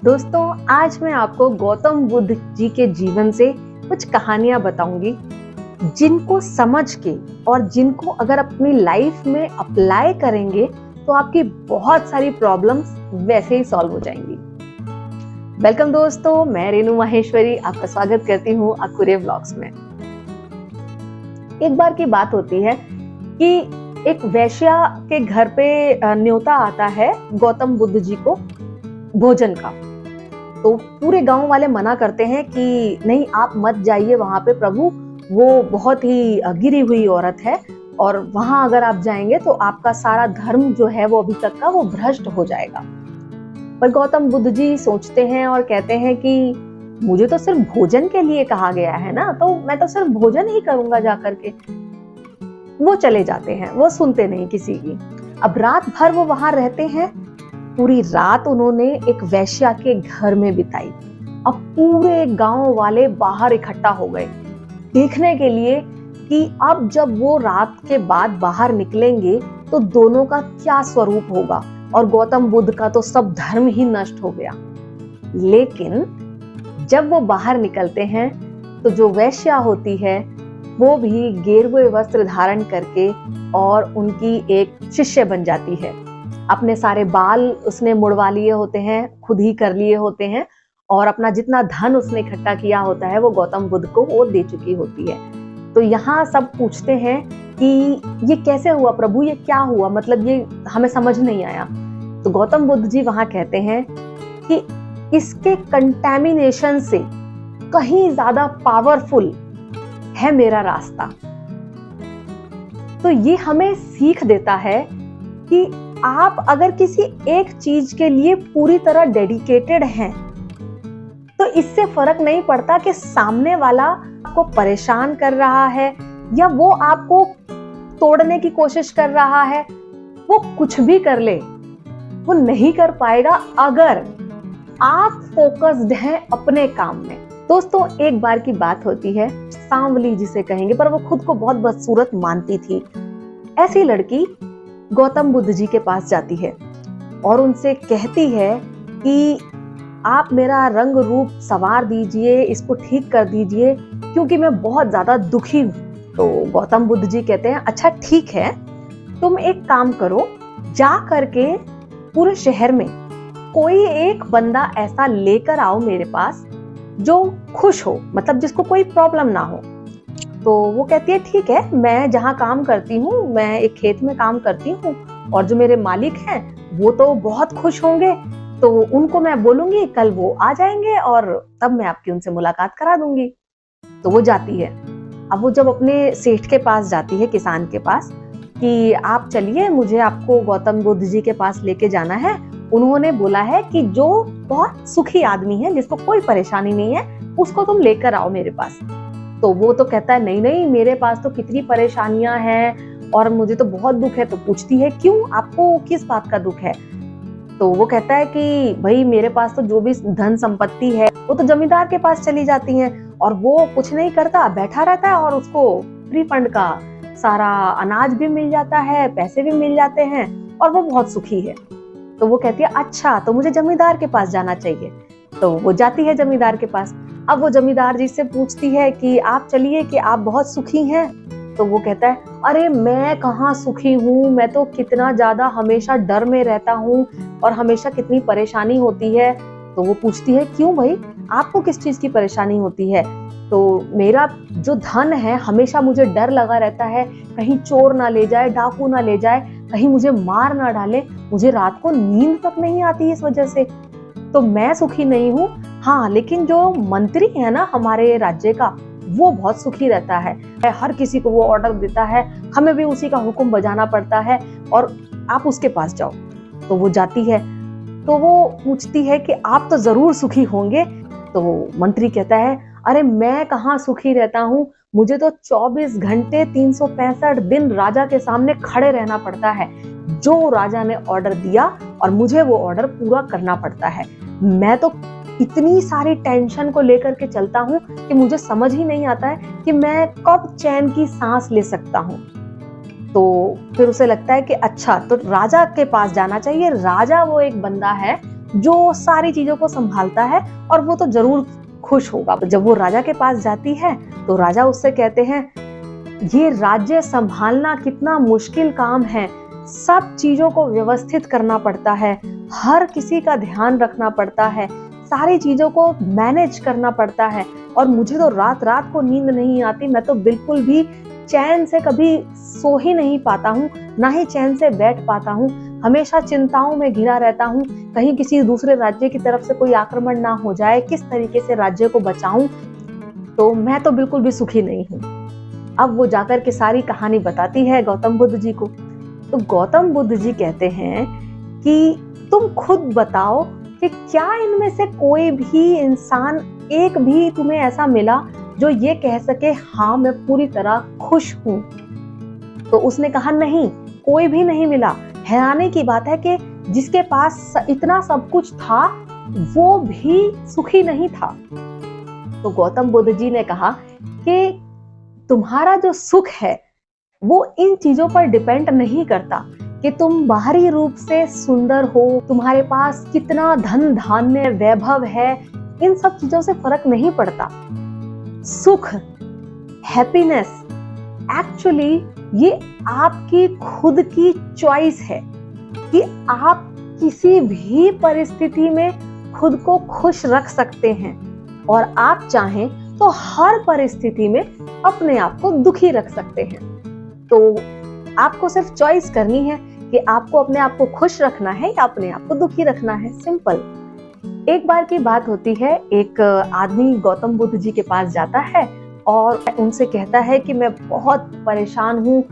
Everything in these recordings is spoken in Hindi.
दोस्तों, आज मैं आपको गौतम बुद्ध जी के जीवन से कुछ कहानियां बताऊंगी जिनको समझ के और जिनको अगर अपनी लाइफ में अप्लाई करेंगे तो आपकी बहुत सारी प्रॉब्लम्स वैसे ही सॉल्व हो जाएंगी। वेलकम दोस्तों, मैं रेणु माहेश्वरी आपका स्वागत करती हूँ अकुरे व्लॉग्स में। एक बार की बात होती है कि एक वैश्या के घर पे न्योता आता है गौतम बुद्ध जी को भोजन का। तो पूरे गांव वाले मना करते हैं कि नहीं, आप मत जाइए वहां पे प्रभु, वो बहुत ही गिरी हुई औरत है और वहां अगर आप जाएंगे तो आपका सारा धर्म जो है वो अभी तक का वो भ्रष्ट हो जाएगा। पर गौतम बुद्ध जी सोचते हैं और कहते हैं कि मुझे तो सिर्फ भोजन के लिए कहा गया है ना, तो मैं तो सिर्फ भोजन ही करूंगा जाकर के। वो चले जाते हैं, वो सुनते नहीं किसी की। अब रात भर वो वहां रहते हैं। पूरी रात उन्होंने एक वैश्या के घर में बिताई। अब पूरे गांव वाले बाहर इकट्ठा हो गए देखने के लिए कि अब जब वो रात के बाद बाहर निकलेंगे तो दोनों का क्या स्वरूप होगा। और गौतम बुद्ध का तो सब धर्म ही नष्ट हो गया। लेकिन जब वो बाहर निकलते हैं तो जो वैश्या होती है वो भी गेरुए वस्त्र धारण करके और उनकी एक शिष्य बन जाती है। अपने सारे बाल उसने मुड़वा लिए होते हैं, खुद ही कर लिए होते हैं, और अपना जितना धन उसने इकट्ठा किया होता है वो गौतम बुद्ध को वो दे चुकी होती है। तो यहाँ सब पूछते हैं कि ये कैसे हुआ प्रभु, ये क्या हुआ, मतलब ये हमें समझ नहीं आया। तो गौतम बुद्ध जी वहां कहते हैं कि इसके कंटैमिनेशन से कहीं ज्यादा पावरफुल है मेरा रास्ता। तो ये हमें सीख देता है कि आप अगर किसी एक चीज के लिए पूरी तरह डेडिकेटेड हैं तो इससे फर्क नहीं पड़ता कि सामने वाला आपको परेशान कर रहा है या वो आपको तोड़ने की कोशिश कर रहा है। वो कुछ भी कर ले, वो नहीं कर पाएगा अगर आप फोकस्ड हैं अपने काम में। दोस्तों, एक बार की बात होती है, सांवली जिसे कहेंगे, पर वो खुद को बहुत बदसूरत मानती थी। ऐसी लड़की गौतम बुद्ध जी के पास जाती है और उनसे कहती है कि आप मेरा रंग रूप संवार दीजिए, इसको ठीक कर दीजिए, क्योंकि मैं बहुत ज्यादा दुखी हूं। तो गौतम बुद्ध जी कहते हैं अच्छा ठीक है, तुम एक काम करो, जा करके पूरे शहर में कोई एक बंदा ऐसा लेकर आओ मेरे पास जो खुश हो, मतलब जिसको कोई प्रॉब्लम ना हो। तो वो कहती है ठीक है, मैं जहाँ काम करती हूँ, मैं एक खेत में काम करती हूँ और जो मेरे मालिक हैं वो तो बहुत खुश होंगे, तो उनको मैं बोलूंगी कल वो आ जाएंगे और तब मैं आपकी उनसे मुलाकात करा दूंगी। तो वो जाती है। अब वो जब अपने सेठ के पास जाती है, किसान के पास, कि आप चलिए, मुझे आपको गौतम बुद्ध जी के पास लेके जाना है, उन्होंने बोला है कि जो बहुत सुखी आदमी है, जिसको कोई परेशानी नहीं है, उसको तुम लेकर आओ मेरे पास। तो वो तो कहता है नहीं नहीं, मेरे पास तो कितनी परेशानियां हैं और मुझे तो बहुत दुख है। तो पूछती है क्यों, आपको किस बात का दुख है? तो वो कहता है कि भाई मेरे पास तो जो भी धन संपत्ति है वो तो जमींदार के पास चली जाती है और वो कुछ नहीं करता, बैठा रहता है और उसको फ्री फंड का सारा अनाज भी मिल जाता है, पैसे भी मिल जाते हैं और वो बहुत सुखी है। तो वो कहती है अच्छा, तो मुझे जमींदार के पास जाना चाहिए। तो वो जाती है जमींदार के पास। अब वो जमींदार जी से पूछती है कि आप चलिए, कि आप बहुत सुखी हैं? तो वो कहता है अरे मैं कहाँ सुखी हूँ, मैं तो कितना ज्यादा हमेशा डर में रहता हूँ और हमेशा कितनी परेशानी होती है। तो वो पूछती है क्यों भाई, आपको किस चीज की परेशानी होती है? तो मेरा जो धन है हमेशा मुझे डर लगा रहता है, कहीं चोर ना ले जाए, डाकू ना ले जाए, कहीं मुझे मार ना डाले, मुझे रात को नींद तक नहीं आती इस वजह से। तो मैं सुखी नहीं हूँ। हाँ, लेकिन जो मंत्री है ना हमारे राज्य का, वो बहुत सुखी रहता है, हर किसी को वो ऑर्डर देता है, हमें भी उसी का हुक्म बजाना पड़ता है और आप उसके पास जाओ। तो वो जाती है। तो वो पूछती है कि आप तो जरूर सुखी होंगे। तो मंत्री कहता है अरे मैं कहाँ सुखी रहता हूँ, मुझे तो 24 घंटे 365 दिन राजा के सामने खड़े रहना पड़ता है। जो राजा ने ऑर्डर दिया और मुझे वो ऑर्डर पूरा करना पड़ता है। मैं तो इतनी सारी टेंशन को लेकर के चलता हूँ कि मुझे समझ ही नहीं आता है कि मैं कब चैन की सांस ले सकता हूँ। तो फिर उसे लगता है कि अच्छा, तो राजा के पास जाना चाहिए। राजा वो एक बंदा है जो सारी चीजों को संभालता है, और वो तो जरूर खुश होगा। जब वो राजा के पास जाती है तो राजा उससे कहते हैं, ये राज्य संभालना कितना मुश्किल काम है, सब चीजों को व्यवस्थित करना पड़ता है, हर किसी का ध्यान रखना पड़ता है, सारी चीजों को मैनेज करना पड़ता है, और मुझे तो रात रात को नींद नहीं आती, मैं तो बिल्कुल भी चैन से कभी सो ही नहीं पाता हूँ, ना ही चैन से बैठ पाता हूँ, हमेशा चिंताओं में घिरा रहता हूँ, कहीं किसी दूसरे राज्य की तरफ से कोई आक्रमण ना हो जाए, किस तरीके से राज्य को बचाऊं, तो मैं तो बिल्कुल भी सुखी नहीं हूँ। अब वो जाकर के सारी कहानी बताती है गौतम बुद्ध जी को। तो गौतम बुद्ध जी कहते हैं कि तुम खुद बताओ कि क्या इनमें से कोई भी इंसान, एक भी तुम्हें ऐसा मिला जो ये कह सके हाँ मैं पूरी तरह खुश हूं? तो उसने कहा नहीं, कोई भी नहीं मिला। हैरानी की बात है कि जिसके पास इतना सब कुछ था वो भी सुखी नहीं था। तो गौतम बुद्ध जी ने कहा कि तुम्हारा जो सुख है वो इन चीजों पर डिपेंड नहीं करता कि तुम बाहरी रूप से सुंदर हो, तुम्हारे पास कितना धन धान्य वैभव है, इन सब चीजों से फर्क नहीं पड़ता। सुख, हैप्पीनेस, एक्चुअली ये आपकी खुद की चॉइस है कि आप किसी भी परिस्थिति में खुद को खुश रख सकते हैं, और आप चाहें तो हर परिस्थिति में अपने आप को दुखी रख सकते हैं। तो आपको सिर्फ चॉइस करनी है कि आपको अपने आप को खुश रखना है या अपने आप को दुखी रखना है, सिंपल। एक बार की बात होती है, एक आदमी गौतम बुद्ध जी के पास जाता है और उनसे कहता है कि मैं बहुत परेशान हूँ,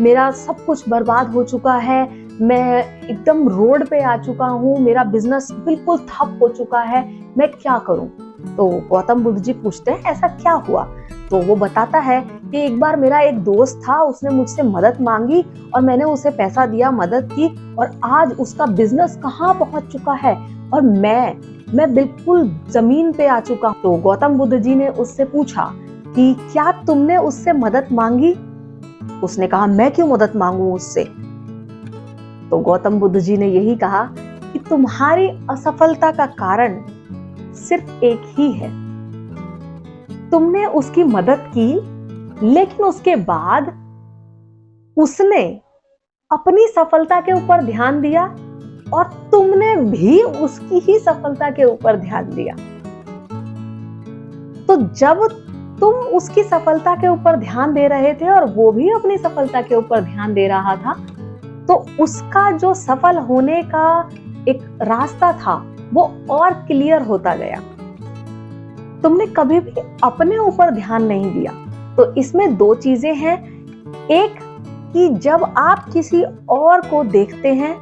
मेरा सब कुछ बर्बाद हो चुका है, मैं एकदम रोड पे आ चुका हूँ, मेरा बिजनेस बिल्कुल ठप हो चुका है, मैं क्या करूँ? तो गौतम बुद्ध जी पूछते हैं ऐसा क्या हुआ? तो वो बताता है कि एक बार मेरा एक दोस्त था, उसने मुझसे मदद मांगी और मैंने उसे पैसा दिया, मदद की, और आज उसका बिजनेस कहाँ पहुंच चुका है और मैं बिल्कुल जमीन पे आ चुका हूँ। तो गौतम बुद्ध जी ने उससे पूछा कि क्या तुमने उससे मदद मांगी? उसने कहा मैं क्यों मदद मांगू उससे? तो गौतम बुद्ध जी ने यही कहा कि तुम्हारी असफलता का कारण सिर्फ एक ही है, तुमने उसकी मदद की, लेकिन उसके बाद उसने अपनी सफलता के ऊपर ध्यान दिया और तुमने भी उसकी ही सफलता के ऊपर ध्यान दिया। तो जब तुम उसकी सफलता के ऊपर ध्यान दे रहे थे और वो भी अपनी सफलता के ऊपर ध्यान दे रहा था, तो उसका जो सफल होने का एक रास्ता था वो और क्लियर होता गया। तुमने कभी भी अपने ऊपर ध्यान नहीं दिया। तो इसमें दो चीजें हैं, एक कि जब आप किसी और को देखते हैं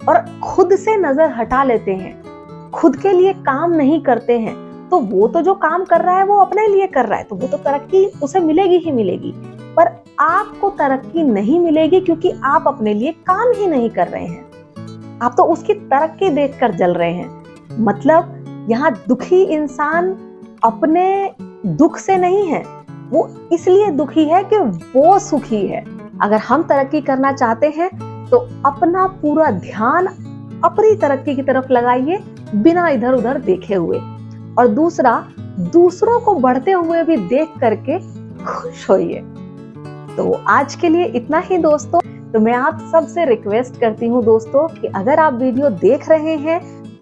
और खुद से नजर हटा लेते हैं, खुद के लिए काम नहीं करते हैं, तो वो तो जो काम कर रहा है वो अपने लिए कर रहा है, तो वो तो तरक्की उसे मिलेगी ही मिलेगी, पर आपको तरक्की नहीं मिलेगी क्योंकि आप अपने लिए काम ही नहीं कर रहे हैं। आप तो उसकी तरक्की देखकर जल रहे हैं। मतलब यहाँ दुखी इंसान अपने दुख से नहीं है, वो इसलिए दुखी है कि वो सुखी है। अगर हम तरक्की करना चाहते हैं तो अपना पूरा ध्यान अपनी तरक्की की तरफ लगाइए, बिना इधर उधर देखे हुए। और दूसरा, दूसरों को बढ़ते हुए भी देख करके खुश होइए। तो आज के लिए इतना ही दोस्तों। तो मैं आप सबसे रिक्वेस्ट करती हूँ दोस्तों कि अगर आप वीडियो देख रहे हैं,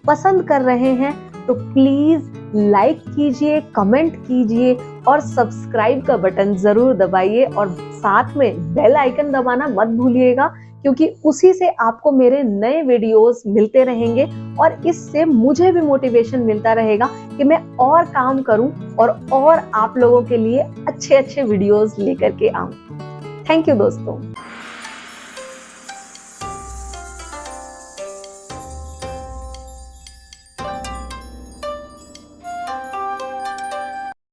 पसंद कर रहे हैं, तो प्लीज लाइक कीजिए, कमेंट कीजिए और सब्सक्राइब का बटन जरूर दबाइए, और साथ में बेल आइकन दबाना मत भूलिएगा, क्योंकि उसी से आपको मेरे नए वीडियोस मिलते रहेंगे और इससे मुझे भी मोटिवेशन मिलता रहेगा कि मैं और काम करूं और आप लोगों के लिए अच्छे अच्छे वीडियोस लेकर के आऊं। थैंक यू दोस्तों।